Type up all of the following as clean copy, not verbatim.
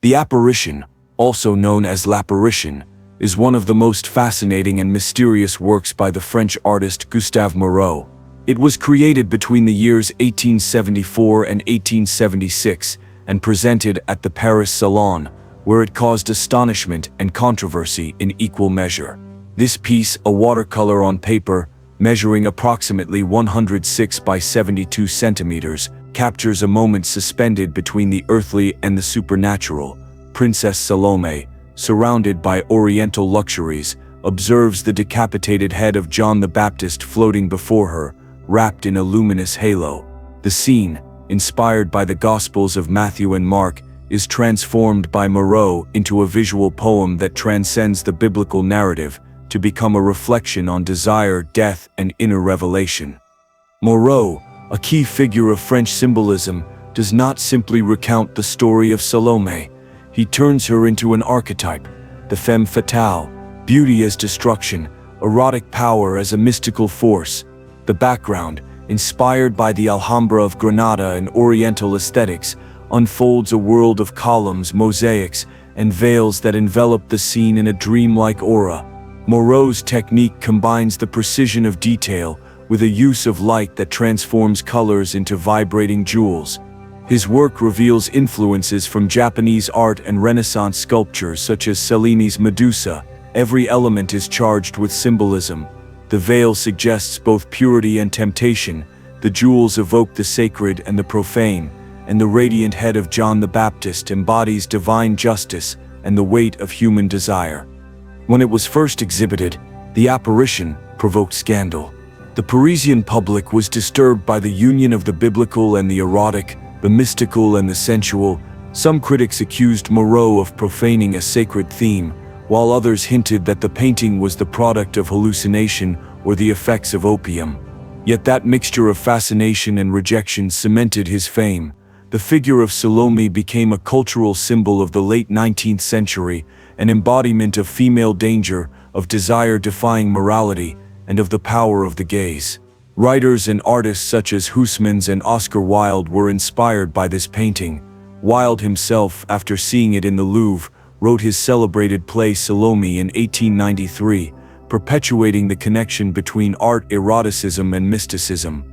The apparition, also known as l'apparition, is one of the most fascinating and mysterious works by the French artist Gustave Moreau. It was created between the years 1874 and 1876 and presented at the Paris Salon, where it caused astonishment and controversy in equal measure. This piece, a watercolor on paper, measuring approximately 106 by 72 centimeters, captures a moment suspended between the earthly and the supernatural. Princess Salome, surrounded by oriental luxuries, observes the decapitated head of John the Baptist floating before her, wrapped in a luminous halo. The scene, inspired by the Gospels of Matthew and Mark, is transformed by Moreau into a visual poem that transcends the biblical narrative to become a reflection on desire, death, and inner revelation. Moreau, a key figure of French symbolism, does not simply recount the story of Salome. He turns her into an archetype, the femme fatale, beauty as destruction, erotic power as a mystical force. The background, inspired by the Alhambra of Granada and Oriental aesthetics, unfolds a world of columns, mosaics, and veils that envelop the scene in a dreamlike aura. Moreau's technique combines the precision of detail with a use of light that transforms colors into vibrating jewels. His work reveals influences from Japanese art and Renaissance sculpture such as Cellini's Medusa. Every element is charged with symbolism. The veil suggests both purity and temptation, the jewels evoke the sacred and the profane, and the radiant head of John the Baptist embodies divine justice and the weight of human desire. When it was first exhibited, the apparition provoked scandal. The Parisian public was disturbed by the union of the biblical and the erotic, the mystical and the sensual. Some critics accused Moreau of profaning a sacred theme, while others hinted that the painting was the product of hallucination or the effects of opium. Yet that mixture of fascination and rejection cemented his fame. The figure of Salome became a cultural symbol of the late 19th century, an embodiment of female danger, of desire defying morality, and of the power of the gaze. Writers and artists such as Huysmans and Oscar Wilde were inspired by this painting. Wilde himself, after seeing it in the Louvre, wrote his celebrated play Salome in 1893, perpetuating the connection between art, eroticism, and mysticism.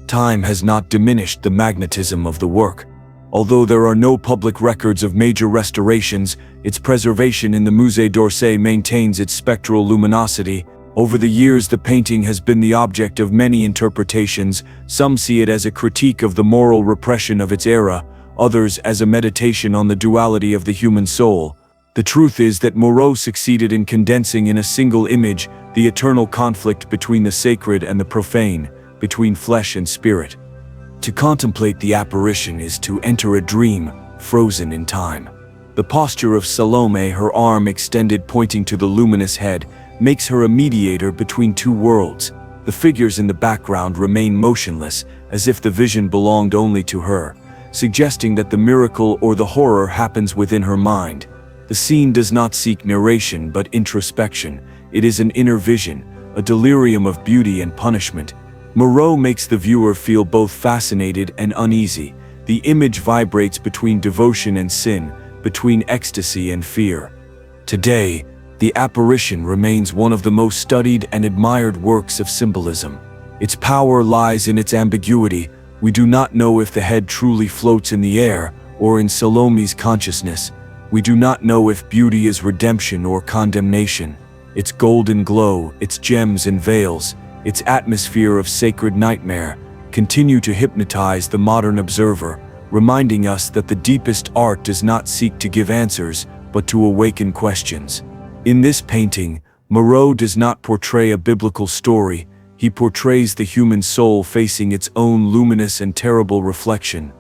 Time has not diminished the magnetism of the work. Although there are no public records of major restorations, its preservation in the Musée d'Orsay maintains its spectral luminosity. Over the years, the painting has been the object of many interpretations. Some see it as a critique of the moral repression of its era, others as a meditation on the duality of the human soul. The truth is that Moreau succeeded in condensing in a single image the eternal conflict between the sacred and the profane, between flesh and spirit. To contemplate the apparition is to enter a dream, frozen in time. The posture of Salome, her arm extended pointing to the luminous head, makes her a mediator between two worlds. The figures in the background remain motionless, as if the vision belonged only to her, suggesting that the miracle or the horror happens within her mind. The scene does not seek narration but introspection. It is an inner vision, a delirium of beauty and punishment. Moreau makes the viewer feel both fascinated and uneasy. The image vibrates between devotion and sin, between ecstasy and fear. Today, the apparition remains one of the most studied and admired works of symbolism. Its power lies in its ambiguity. We do not know if the head truly floats in the air or in Salome's consciousness. We do not know if beauty is redemption or condemnation. Its golden glow, its gems and veils, its atmosphere of sacred nightmare continue to hypnotize the modern observer, reminding us that the deepest art does not seek to give answers, but to awaken questions. In this painting, Moreau does not portray a biblical story. He portrays the human soul facing its own luminous and terrible reflection.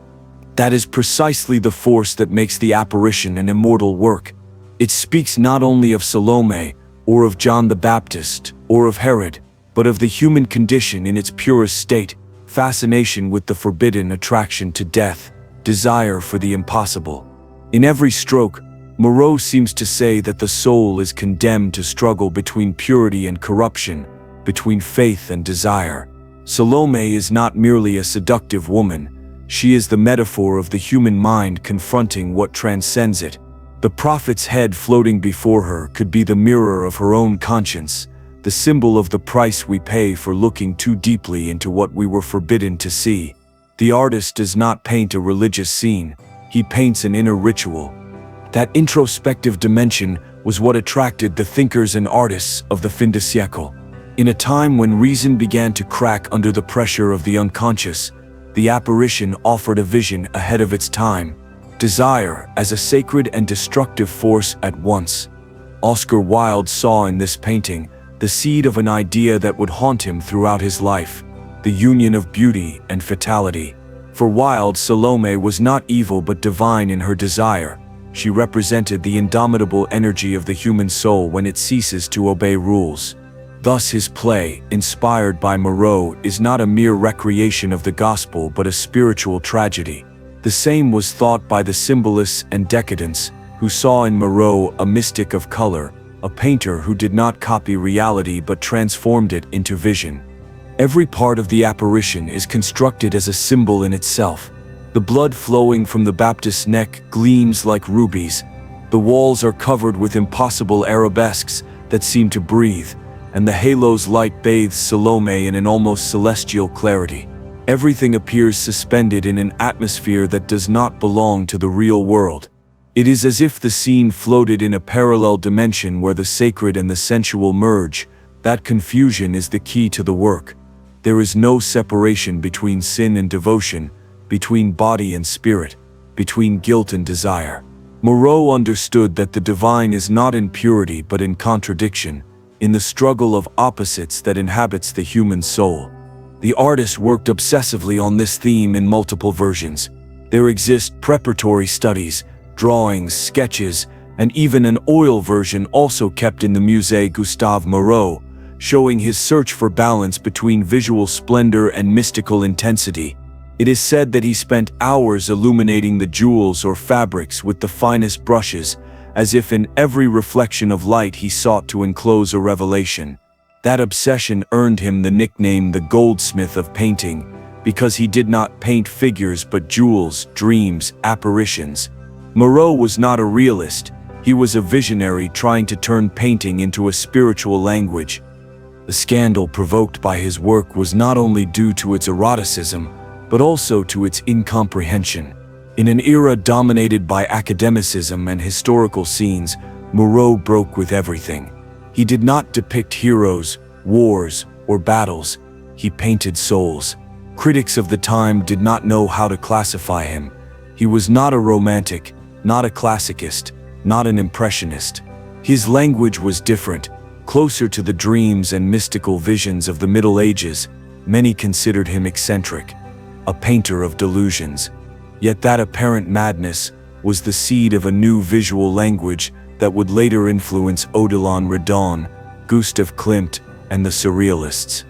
That is precisely the force that makes the apparition an immortal work. It speaks not only of Salome, or of John the Baptist, or of Herod, but of the human condition in its purest state, fascination with the forbidden, attraction to death, desire for the impossible. In every stroke, Moreau seems to say that the soul is condemned to struggle between purity and corruption, between faith and desire. Salome is not merely a seductive woman. She is the metaphor of the human mind confronting what transcends it. The prophet's head floating before her could be the mirror of her own conscience, the symbol of the price we pay for looking too deeply into what we were forbidden to see. The artist does not paint a religious scene, he paints an inner ritual. That introspective dimension was what attracted the thinkers and artists of the fin de siècle. In a time when reason began to crack under the pressure of the unconscious, the apparition offered a vision ahead of its time, desire as a sacred and destructive force at once. Oscar Wilde saw in this painting the seed of an idea that would haunt him throughout his life, the union of beauty and fatality. For Wilde, Salome was not evil but divine in her desire. She represented the indomitable energy of the human soul when it ceases to obey rules. Thus his play, inspired by Moreau, is not a mere recreation of the gospel but a spiritual tragedy. The same was thought by the symbolists and decadents, who saw in Moreau a mystic of color, a painter who did not copy reality but transformed it into vision. Every part of the apparition is constructed as a symbol in itself. The blood flowing from the Baptist's neck gleams like rubies. The walls are covered with impossible arabesques that seem to breathe, and the halo's light bathes Salome in an almost celestial clarity. Everything appears suspended in an atmosphere that does not belong to the real world. It is as if the scene floated in a parallel dimension where the sacred and the sensual merge. That confusion is the key to the work. There is no separation between sin and devotion, between body and spirit, between guilt and desire. Moreau understood that the divine is not in purity but in contradiction, in the struggle of opposites that inhabits the human soul. The artist worked obsessively on this theme in multiple versions. There exist preparatory studies, drawings, sketches, and even an oil version also kept in the Musée Gustave Moreau, showing his search for balance between visual splendor and mystical intensity. It is said that he spent hours illuminating the jewels or fabrics with the finest brushes, as if in every reflection of light he sought to enclose a revelation. That obsession earned him the nickname the goldsmith of painting, because he did not paint figures but jewels, dreams, apparitions. Moreau was not a realist, he was a visionary trying to turn painting into a spiritual language. The scandal provoked by his work was not only due to its eroticism, but also to its incomprehension. In an era dominated by academicism and historical scenes, Moreau broke with everything. He did not depict heroes, wars, or battles. He painted souls. Critics of the time did not know how to classify him. He was not a romantic, not a classicist, not an impressionist. His language was different, closer to the dreams and mystical visions of the Middle Ages. Many considered him eccentric, a painter of delusions. Yet that apparent madness was the seed of a new visual language that would later influence Odilon Redon, Gustav Klimt, and the Surrealists.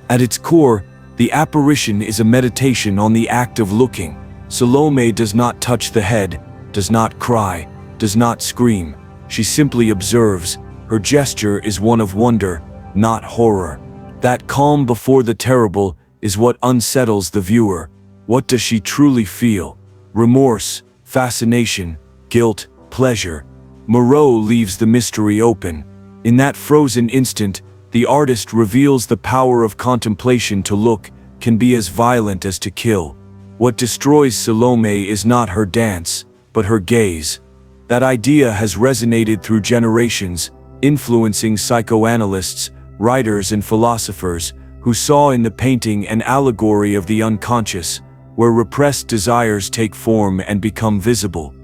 At its core, the apparition is a meditation on the act of looking. Salome does not touch the head, does not cry, does not scream. She simply observes. Her gesture is one of wonder, not horror. That calm before the terrible is what unsettles the viewer. What does she truly feel? Remorse, fascination, guilt, pleasure. Moreau leaves the mystery open. In that frozen instant, the artist reveals the power of contemplation. To look can be as violent as to kill. What destroys Salome is not her dance, but her gaze. That idea has resonated through generations, influencing psychoanalysts, writers, and philosophers who saw in the painting an allegory of the unconscious, where repressed desires take form and become visible.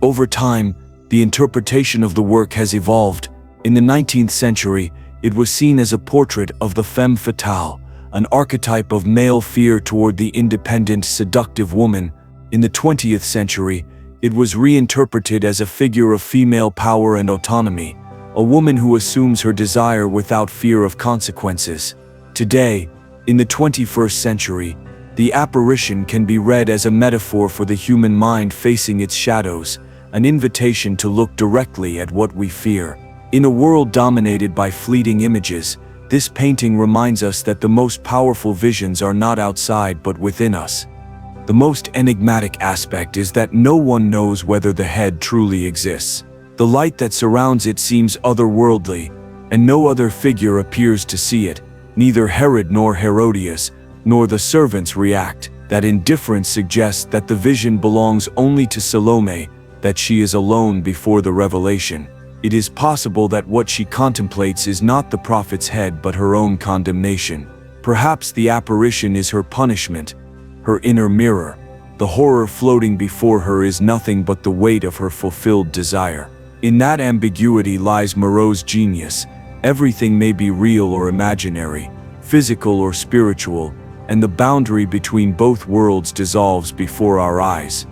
Over time, the interpretation of the work has evolved. In the 19th century, it was seen as a portrait of the femme fatale, an archetype of male fear toward the independent, seductive woman. In the 20th century, it was reinterpreted as a figure of female power and autonomy, a woman who assumes her desire without fear of consequences. Today, in the 21st century, the apparition can be read as a metaphor for the human mind facing its shadows, an invitation to look directly at what we fear. In a world dominated by fleeting images, this painting reminds us that the most powerful visions are not outside but within us. The most enigmatic aspect is that no one knows whether the head truly exists. The light that surrounds it seems otherworldly, and no other figure appears to see it. Neither Herod nor Herodias, nor the servants react. That indifference suggests that the vision belongs only to Salome, that she is alone before the revelation. It is possible that what she contemplates is not the prophet's head but her own condemnation. Perhaps the apparition is her punishment, her inner mirror. The horror floating before her is nothing but the weight of her fulfilled desire. In that ambiguity lies Moreau's genius. Everything may be real or imaginary, physical or spiritual, and the boundary between both worlds dissolves before our eyes.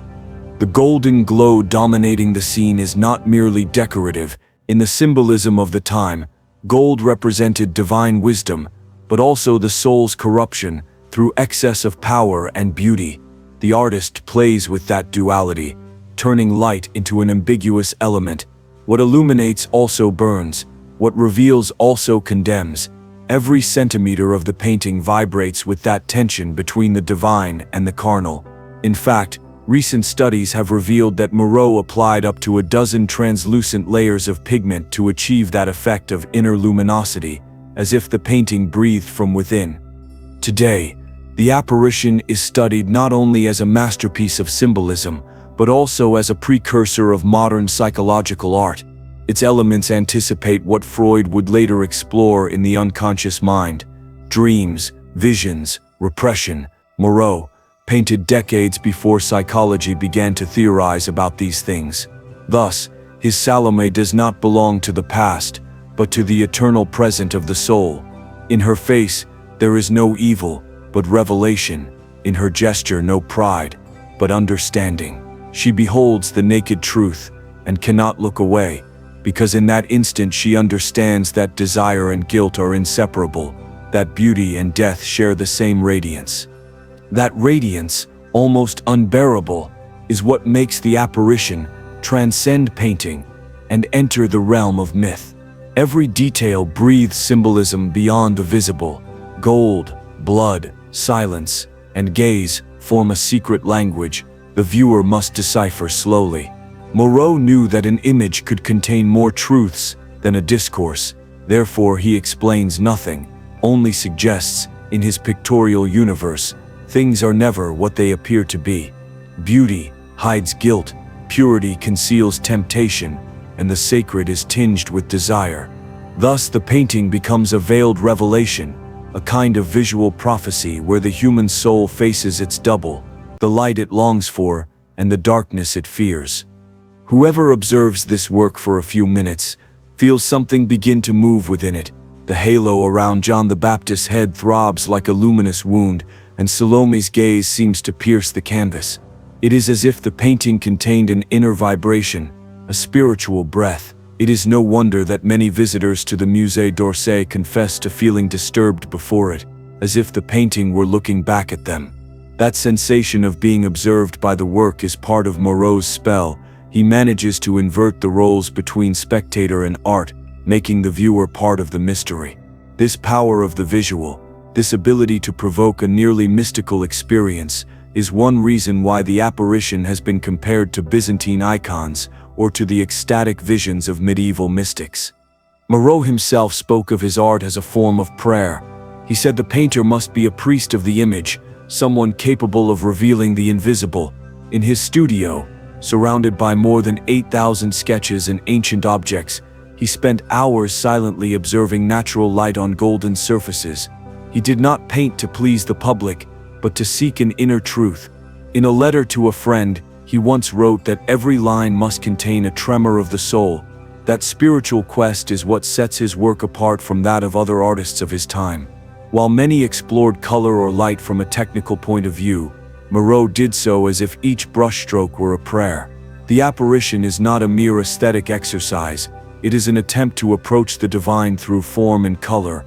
The golden glow dominating the scene is not merely decorative. In the symbolism of the time, gold represented divine wisdom, but also the soul's corruption through excess of power and beauty. The artist plays with that duality, turning light into an ambiguous element. What illuminates also burns, what reveals also condemns. Every centimeter of the painting vibrates with that tension between the divine and the carnal. In fact, recent studies have revealed that Moreau applied up to a dozen translucent layers of pigment to achieve that effect of inner luminosity, as if the painting breathed from within. Today, the apparition is studied not only as a masterpiece of symbolism, but also as a precursor of modern psychological art. Its elements anticipate what Freud would later explore in the unconscious mind: dreams, visions, repression. Moreau painted decades before psychology began to theorize about these things. Thus, his Salome does not belong to the past, but to the eternal present of the soul. In her face, there is no evil, but revelation. In her gesture, no pride, but understanding. She beholds the naked truth and cannot look away, because in that instant she understands that desire and guilt are inseparable, that beauty and death share the same radiance. That radiance, almost unbearable, is what makes the apparition transcend painting and enter the realm of myth. Every detail breathes symbolism beyond the visible. Gold, blood, silence, and gaze form a secret language the viewer must decipher slowly. Moreau knew that an image could contain more truths than a discourse. Therefore, he explains nothing, only suggests. In his pictorial universe, things are never what they appear to be. Beauty hides guilt, purity conceals temptation, and the sacred is tinged with desire. Thus, the painting becomes a veiled revelation, a kind of visual prophecy where the human soul faces its double, the light it longs for, and the darkness it fears. Whoever observes this work for a few minutes feels something begin to move within it. The halo around John the Baptist's head throbs like a luminous wound, and Salome's gaze seems to pierce the canvas. It is as if the painting contained an inner vibration, a spiritual breath. It is no wonder that many visitors to the Musée d'Orsay confess to feeling disturbed before it, as if the painting were looking back at them. That sensation of being observed by the work is part of Moreau's spell. He manages to invert the roles between spectator and art, making the viewer part of the mystery. This power of the visual, this ability to provoke a nearly mystical experience, is one reason why the apparition has been compared to Byzantine icons or to the ecstatic visions of medieval mystics. Moreau himself spoke of his art as a form of prayer. He said the painter must be a priest of the image, someone capable of revealing the invisible. In his studio, surrounded by more than 8,000 sketches and ancient objects, he spent hours silently observing natural light on golden surfaces. He did not paint to please the public, but to seek an inner truth. In a letter to a friend, he once wrote that every line must contain a tremor of the soul. That spiritual quest is what sets his work apart from that of other artists of his time. While many explored color or light from a technical point of view, Moreau did so as if each brushstroke were a prayer. The apparition is not a mere aesthetic exercise, it is an attempt to approach the divine through form and color.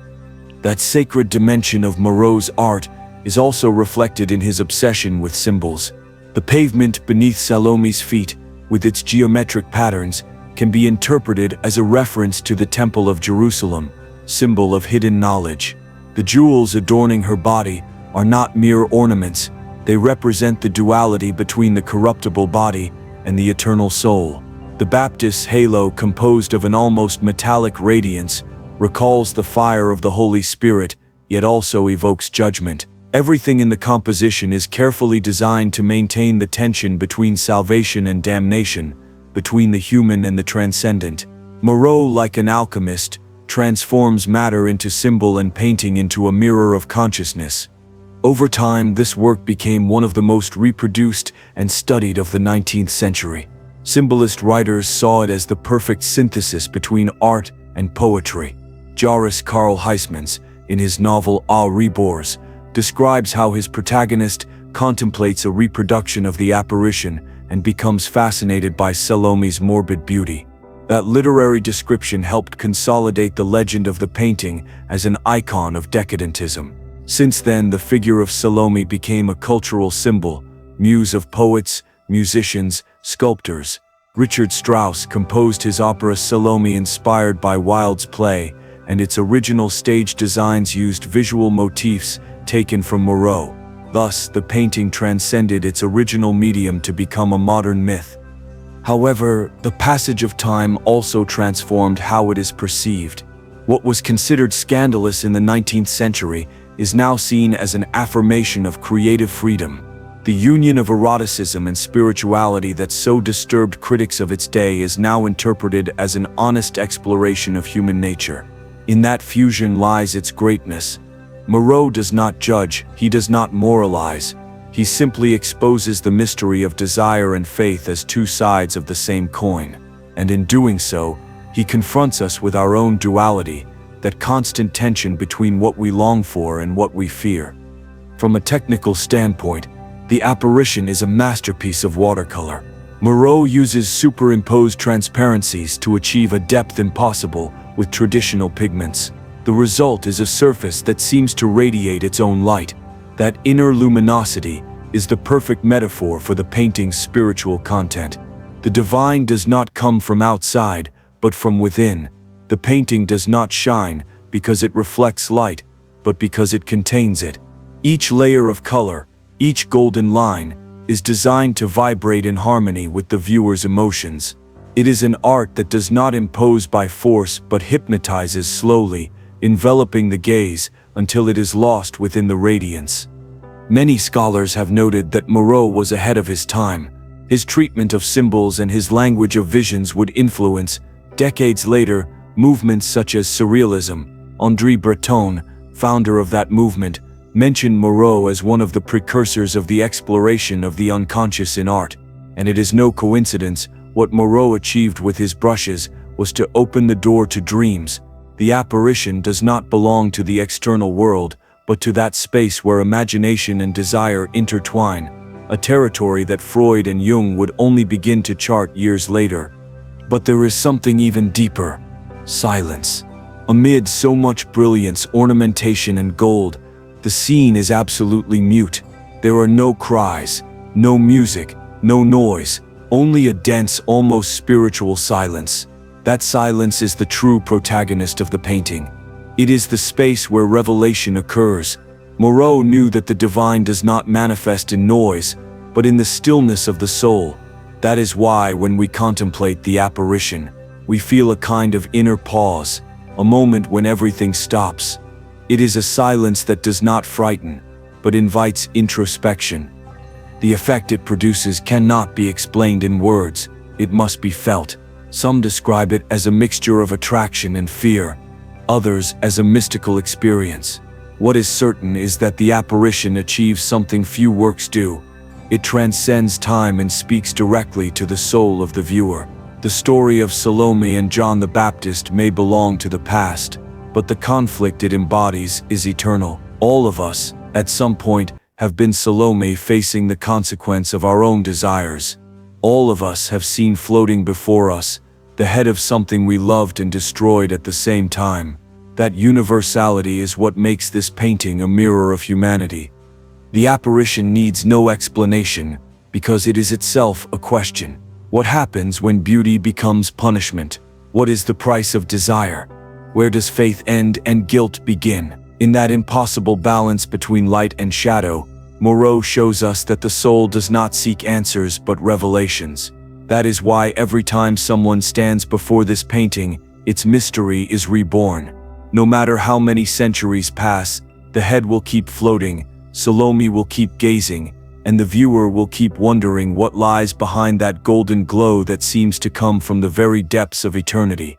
That sacred dimension of Moreau's art is also reflected in his obsession with symbols. The pavement beneath Salome's feet, with its geometric patterns, can be interpreted as a reference to the Temple of Jerusalem, symbol of hidden knowledge. The jewels adorning her body are not mere ornaments, they represent the duality between the corruptible body and the eternal soul. The Baptist's halo, composed of an almost metallic radiance, recalls the fire of the Holy Spirit, yet also evokes judgment. Everything in the composition is carefully designed to maintain the tension between salvation and damnation, between the human and the transcendent. Moreau, like an alchemist, transforms matter into symbol and painting into a mirror of consciousness. Over time, this work became one of the most reproduced and studied of the 19th century. Symbolist writers saw it as the perfect synthesis between art and poetry. Joris Karl Huysmans, in his novel A Reborn, describes how his protagonist contemplates a reproduction of the apparition and becomes fascinated by Salome's morbid beauty. That literary description helped consolidate the legend of the painting as an icon of decadentism. Since then, the figure of Salome became a cultural symbol, muse of poets, musicians, sculptors. Richard Strauss composed his opera Salome inspired by Wilde's play, and its original stage designs used visual motifs taken from Moreau. Thus, the painting transcended its original medium to become a modern myth. However, the passage of time also transformed how it is perceived. What was considered scandalous in the 19th century is now seen as an affirmation of creative freedom. The union of eroticism and spirituality that so disturbed critics of its day is now interpreted as an honest exploration of human nature. In that fusion lies its greatness. Moreau does not judge, he does not moralize. He simply exposes the mystery of desire and faith as two sides of the same coin. And in doing so, he confronts us with our own duality, that constant tension between what we long for and what we fear. From a technical standpoint, the apparition is a masterpiece of watercolor. Moreau uses superimposed transparencies to achieve a depth impossible with traditional pigments. The result is a surface that seems to radiate its own light. That inner luminosity is the perfect metaphor for the painting's spiritual content. The divine does not come from outside, but from within. The painting does not shine because it reflects light, but because it contains it. Each layer of color, each golden line, is designed to vibrate in harmony with the viewer's emotions. It is an art that does not impose by force but hypnotizes slowly, enveloping the gaze until it is lost within the radiance. Many scholars have noted that Moreau was ahead of his time. His treatment of symbols and his language of visions would influence, decades later, movements such as Surrealism. André Breton, founder of that movement, mentioned Moreau as one of the precursors of the exploration of the unconscious in art. And it is no coincidence, what Moreau achieved with his brushes was to open the door to dreams. The apparition does not belong to the external world, but to that space where imagination and desire intertwine, a territory that Freud and Jung would only begin to chart years later. But there is something even deeper: silence. Amid so much brilliance, ornamentation, and gold, the scene is absolutely mute. There are no cries, no music, no noise, only a dense, almost spiritual silence. That silence is the true protagonist of the painting. It is the space where revelation occurs. Moreau knew that the divine does not manifest in noise, but in the stillness of the soul. That is why, when we contemplate the apparition, we feel a kind of inner pause, a moment when everything stops. It is a silence that does not frighten, but invites introspection. The effect it produces cannot be explained in words, it must be felt. Some describe it as a mixture of attraction and fear, others as a mystical experience. What is certain is that the apparition achieves something few works do. It transcends time and speaks directly to the soul of the viewer. The story of Salome and John the Baptist may belong to the past, but the conflict it embodies is eternal. All of us, at some point, have been Salome facing the consequence of our own desires. All of us have seen floating before us the head of something we loved and destroyed at the same time. That universality is what makes this painting a mirror of humanity. The apparition needs no explanation, because it is itself a question. What happens when beauty becomes punishment? What is the price of desire? Where does faith end and guilt begin? In that impossible balance between light and shadow, Moreau shows us that the soul does not seek answers but revelations. That is why every time someone stands before this painting, its mystery is reborn. No matter how many centuries pass, the head will keep floating, Salome will keep gazing, and the viewer will keep wondering what lies behind that golden glow that seems to come from the very depths of eternity.